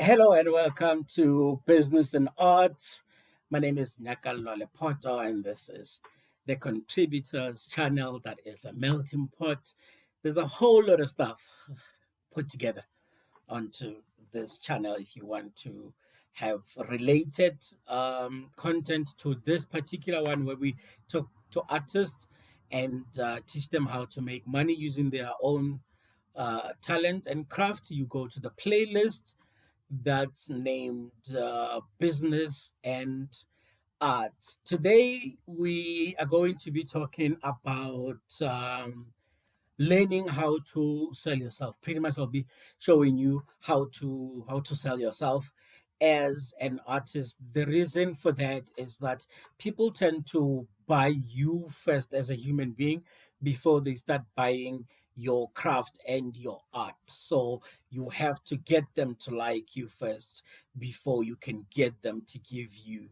Hello and welcome to Business and Arts. My name is Nyaka Lolepoto, and this is the Contributors channel that is a melting pot. There's a whole lot of stuff put together onto this channel if you want to have related content to this particular one where we talk to artists and teach them how to make money using their own talent and craft. You go to the playlist that's named Business and Arts. Today, we are going to be talking about learning how to sell yourself. Pretty much, I'll be showing you how to sell yourself as an artist. The reason for that is that people tend to buy you first as a human being before they start buying your craft and your art. So you have to get them to like you first before you can get them to give you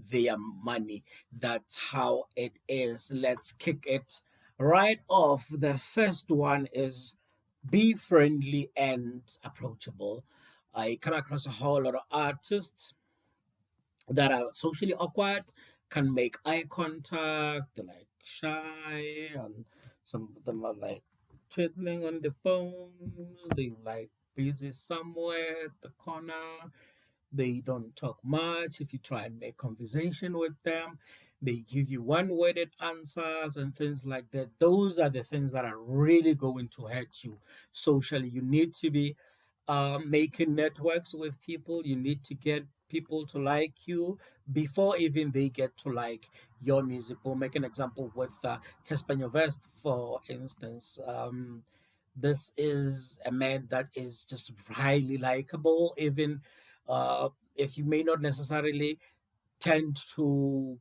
their money. That's how it is. Let's kick it right off. The first one is be friendly and approachable. I come across a whole lot of artists that are socially awkward, can make eye contact, they're like shy, and some of them are like twiddling on the phones, they like busy somewhere at the corner, they don't talk much. If you try and make conversation with them, they give you one-worded answers and things like that. Those are the things that are really going to hurt you socially. You need to be making networks with people. You need to get people to like you before even they get to like your music. We'll make an example with Casper Nyovest, for instance. This is a man that is just highly likable, even if you may not necessarily tend to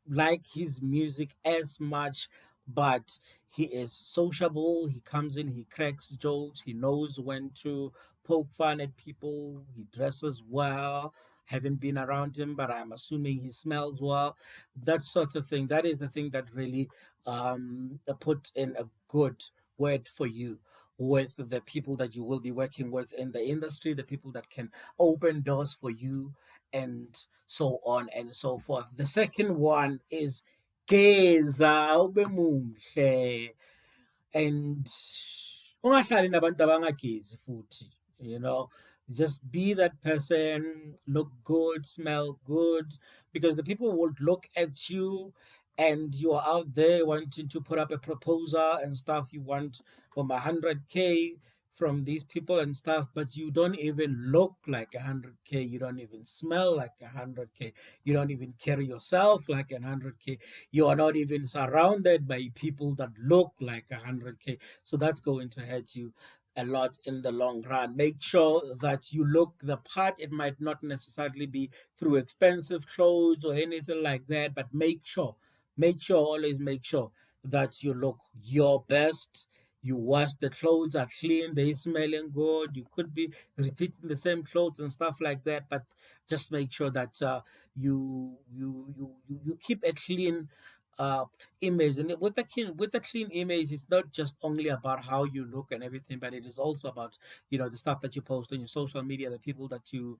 like his music as much, but he is sociable. He comes in, he cracks jokes, he knows when to poke fun at people, he dresses well. Haven't been around him, but I'm assuming he smells well. That sort of thing. That is the thing that really put in a good word for you with the people that you will be working with in the industry, the people that can open doors for you, and so on and so forth. The second one is geza ube muhle and ungahlali nabantu abangagezi futhi, you know, just be that person, look good, smell good, because the people would look at you and you are out there wanting to put up a proposal and stuff. You want from 100K from these people and stuff, but you don't even look like 100K. You don't even smell like 100K. You don't even carry yourself like 100K. You are not even surrounded by people that look like 100K. So that's going to hurt you a lot in the long run. Make sure that you look the part. It might not necessarily be through expensive clothes or anything like that, but always make sure that you look your best. You wash the clothes are clean, they smelling good. You could be repeating the same clothes and stuff like that, but just make sure that you keep a clean uh, image. And with the clean image, it's not just only about how you look and everything, but it is also about the stuff that you post on your social media, the people that you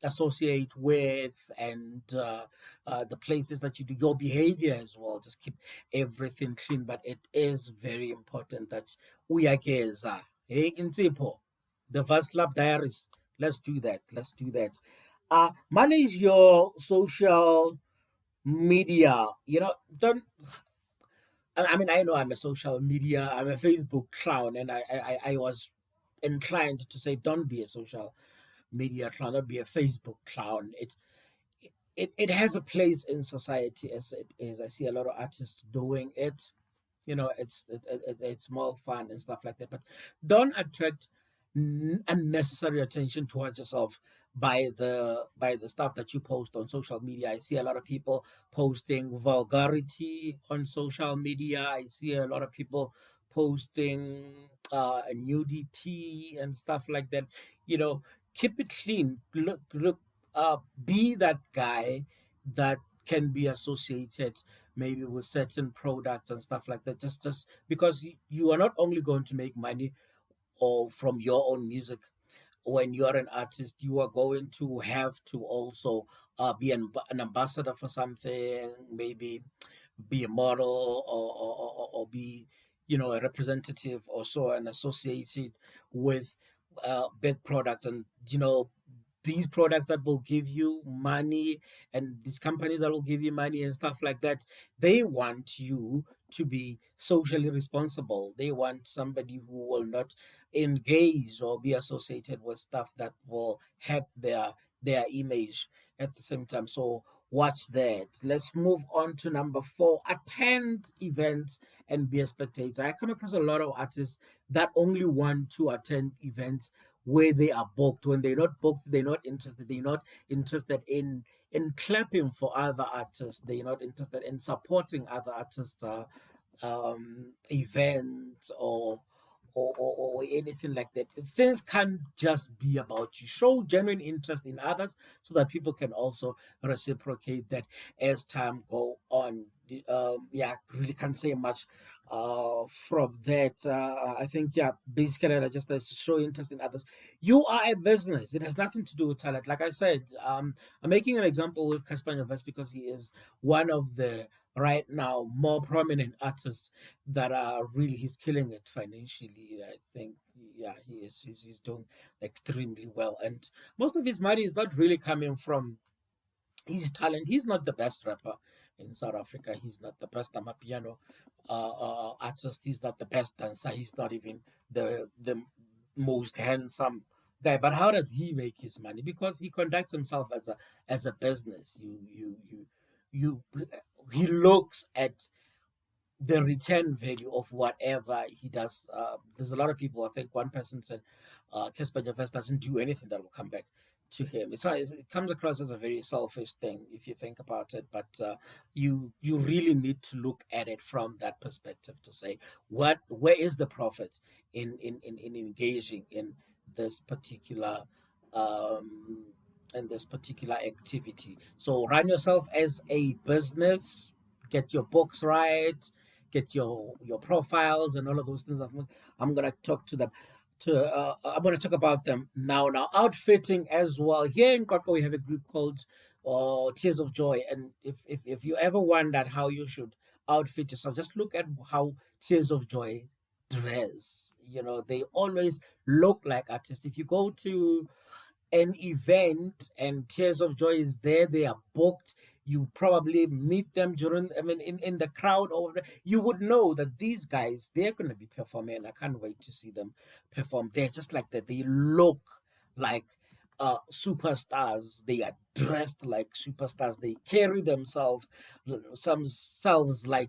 associate with, and the places that you do, your behavior as well. Just keep everything clean. But it is very important that uyageza. Hey, Intipo, the First Lab Diaries. Let's do that. Let's do that. Manage your social media. Don't. I mean, I know I'm a social media. I'm a Facebook clown, and I was inclined to say, don't be a social media clown, don't be a Facebook clown. It has a place in society as it is. I see a lot of artists doing it. It's more fun and stuff like that. But don't attract unnecessary attention towards yourself by the stuff that you post on social media. I see a lot of people posting vulgarity on social media. I see a lot of people posting nudity and stuff like that. Keep it clean. Look, be that guy that can be associated maybe with certain products and stuff like that. Just because you are not only going to make money or from your own music, when you're an artist, you are going to have to also be an ambassador for something, maybe be a model, or be, a representative or so, and associated with big products. And these products that will give you money, and these companies that will give you money and stuff like that, they want you to be socially responsible. They want somebody who will not engage or be associated with stuff that will hurt their image at the same time. So watch that. Let's move on to number 4. Attend events and be a spectator. I come across a lot of artists that only want to attend events where they are booked. When they're not booked, they're not interested. They're not interested in clapping for other artists. They're not interested in supporting other artists' events, or anything like that. Things can't just be about you. Show genuine interest in others so that people can also reciprocate that as time go on. Yeah, really can't say much from that. I think, yeah, basically just to show interest in others. You are a business. It has nothing to do with talent. Like I said, I'm making an example with Casper Nyovest because he is one of the right now more prominent artists that are really, he's killing it financially. I think, yeah, he is. He's doing extremely well, and most of his money is not really coming from his talent. He's not the best rapper in South Africa. He's not the best amapiano artist. He's not the best dancer. He's not even the most handsome guy. But how does he make his money? Because he conducts himself as a business. You he looks at the return value of whatever he does. There's a lot of people. I think one person said, Casper Nyovest doesn't do anything that will come back to him. It comes across as a very selfish thing if you think about it. But you really need to look at it from that perspective to say, where is the profit in engaging this particular um, this particular activity. So run yourself as a business, get your books right, get your profiles and all of those things. I'm gonna talk to them. I'm gonna talk about them now. Now outfitting as well. Here in Kotko we have a group called Tears of Joy, and if you ever wondered how you should outfit yourself, just look at how Tears of Joy dress. They always look like artists. If you go to an event and Tears of Joy is there, they are booked. You probably meet them during, I mean, in the crowd, or you would know that these guys, they're going to be performing. And I can't wait to see them perform. They're just like that. They look like superstars. They are dressed like superstars. They carry themselves like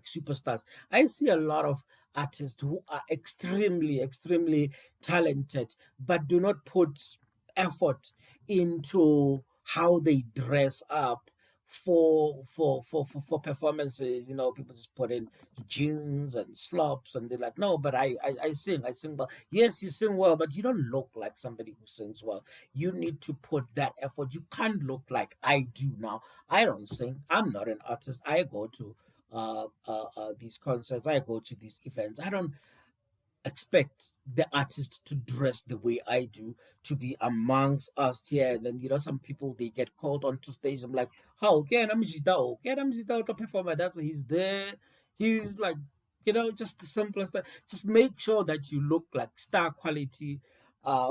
superstars. I see a lot of artists who are extremely, extremely talented, but do not put effort into how they dress up for performances. People just put in jeans and slops, and they're like, no, but I sing well. Yes, you sing well, but you don't look like somebody who sings well. You need to put that effort. You can't look like I do now. I don't sing. I'm not an artist. I go to these concerts. I go to these events. I don't expect the artist to dress the way I do, to be amongst us here. And then, some people, they get called onto stage. I'm like, how can I'm Jidao? Can I'm Jidao to perform my dance? He's there. He's like, just the simplest thing. Just make sure that you look like star quality.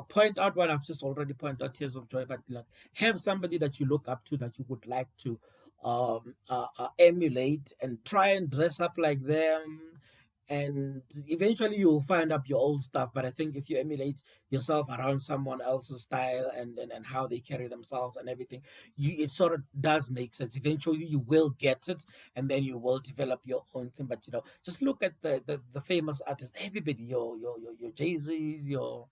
Point out what I've just already pointed out, Tears of Joy, but like have somebody that you look up to, that you would like to emulate, and try and dress up like them, and eventually you'll find up your old stuff. But I think if you emulate yourself around someone else's style, and how they carry themselves and everything, it sort of does make sense. Eventually you will get it, and then you will develop your own thing. But just look at the famous artists, everybody, your Jay-Z's, your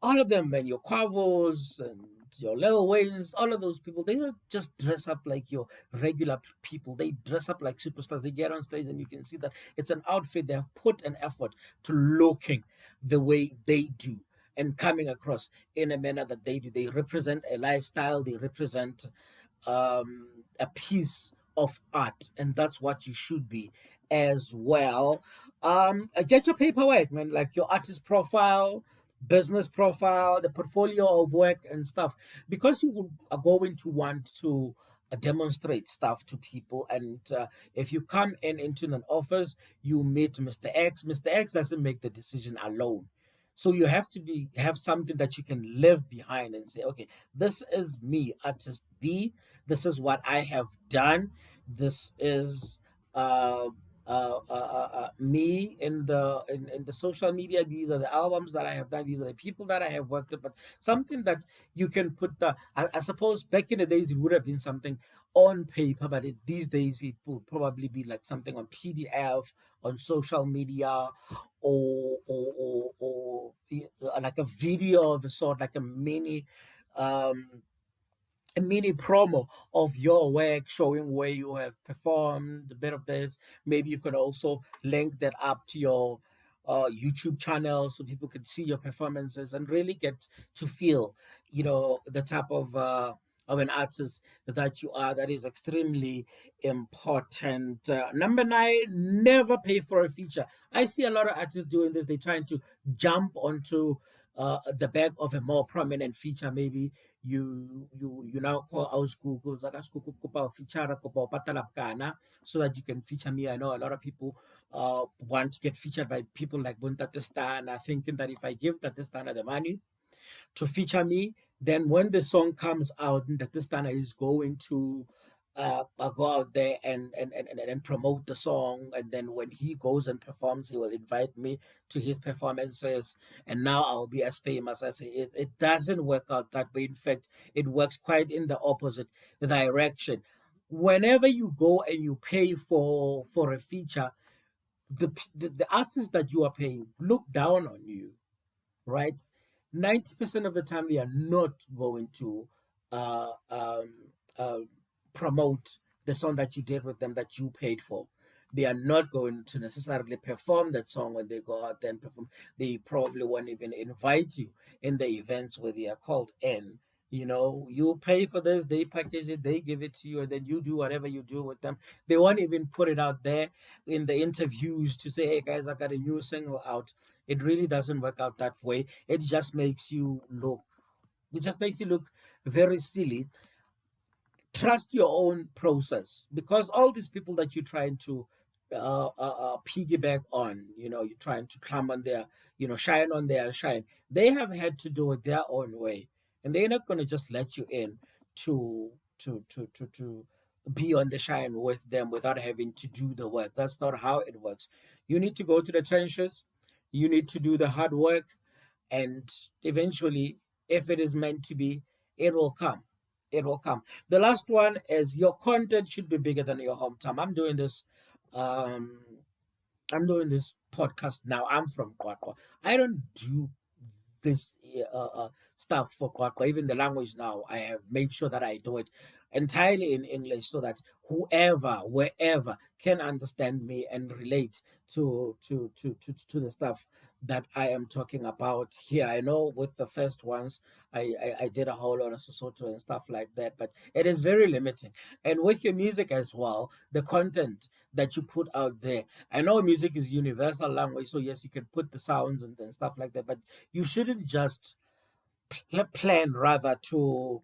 all of them, and your Quavos and your Lil Waynes, all of those people, they don't just dress up like your regular people. They dress up like superstars. They get on stage and you can see that it's an outfit. They have put an effort to looking the way they do and coming across in a manner that they do. They represent a lifestyle. They represent a piece of art, and that's what you should be as well. Get your paperwork, man, like your artist profile, business profile, the portfolio of work and stuff, because are going to want to demonstrate stuff to people. And if you come in into an office, you meet Mr. X. Mr. X doesn't make the decision alone. So you have to be have something that you can live behind and say, okay, this is me, artist B. This is what I have done. This is uh, me in the social media. These are the albums that I have done. These are the people that I have worked with. But something that you can put I suppose back in the days it would have been something on paper, but these days it would probably be like something on PDF, on social media, or like a video of a sort, like um a mini promo of your work, showing where you have performed a bit of this. Maybe you could also link that up to your YouTube channel so people can see your performances and really get to feel, the type of an artist that you are. That is extremely important. Number nine, never pay for a feature. I see a lot of artists doing this. They're trying to jump onto the back of a more prominent feature. Maybe you now call out Google feature so that you can feature me. I know a lot of people want to get featured by people like Bunta Stana, thinking that if I give Tatistana the money to feature me, then when the song comes out, Tatistana is going to go out there and promote the song. And then when he goes and performs, he will invite me to his performances. And now I'll be as famous as he is. It doesn't work out that way. In fact, it works quite in the opposite direction. Whenever you go and you pay for a feature, the artists that you are paying look down on you, right? 90% of the time, they are not going to uh, um, uh, promote the song that you did with them that you paid for. They are not going to necessarily perform that song when they go out there and perform. They probably won't even invite you in the events where they are called in. You pay for this, they package it, they give it to you, and then you do whatever you do with them. They won't even put it out there in the interviews to say, hey guys, I got a new single out. It really doesn't work out that way. It just makes you look very silly. Trust your own process, because all these people that you're trying to piggyback on, you're trying to climb on their, shine on their shine, they have had to do it their own way, and they're not going to just let you in to to be on the shine with them without having to do the work. That's not how it works. You need to go to the trenches, you need to do the hard work, and eventually, if it is meant to be, it will come. It will come. The last one is your content should be bigger than your hometown. Um I'm doing this podcast now. I'm from Kwakwa. I don't do this stuff for Kwakwa. Even the language now, I have made sure that I do it entirely in English so that whoever, wherever can understand me and relate to the stuff that I am talking about here. I know with the first ones, I did a whole lot of Sesotho and stuff like that, but it is very limiting. And with your music as well, the content that you put out there, I know music is universal language, so yes, you can put the sounds and stuff like that, but you shouldn't just plan rather to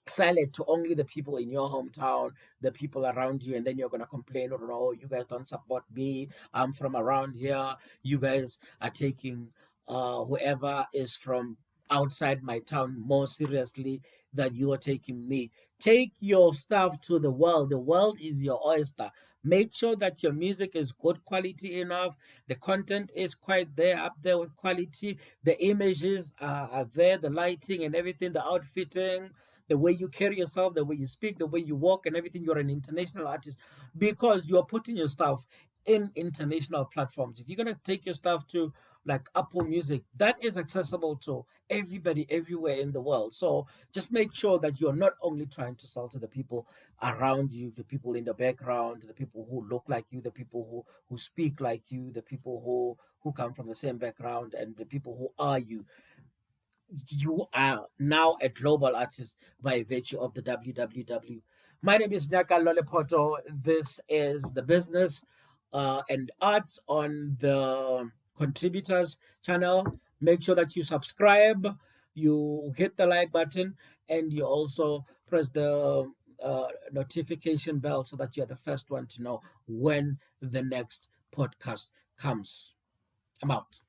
sell it to only the people in your hometown, the people around you, and then you're gonna complain, or no, you guys don't support me. I'm from around here. You guys are taking whoever is from outside my town more seriously than you are taking me. Take your stuff to the world. The world is your oyster. Make sure that your music is good quality enough. The content is quite there, up there with quality. The images are there, the lighting and everything, the outfitting, the way you carry yourself, the way you speak, the way you walk, and everything. You're an international artist because you're putting your stuff in international platforms. If you're gonna take your stuff to like Apple Music, that is accessible to everybody everywhere in the world. So just make sure that you're not only trying to sell to the people around you, the people in the background, the people who look like you, the people who speak like you, the people who come from the same background, and the people who are you. You are now a global artist by virtue of the WWW. My name is Nyaka Lolepoto. This is the business and arts on the contributors channel. Make sure that you subscribe, you hit the like button, and you also press the notification bell so that you're the first one to know when the next podcast comes. I'm out.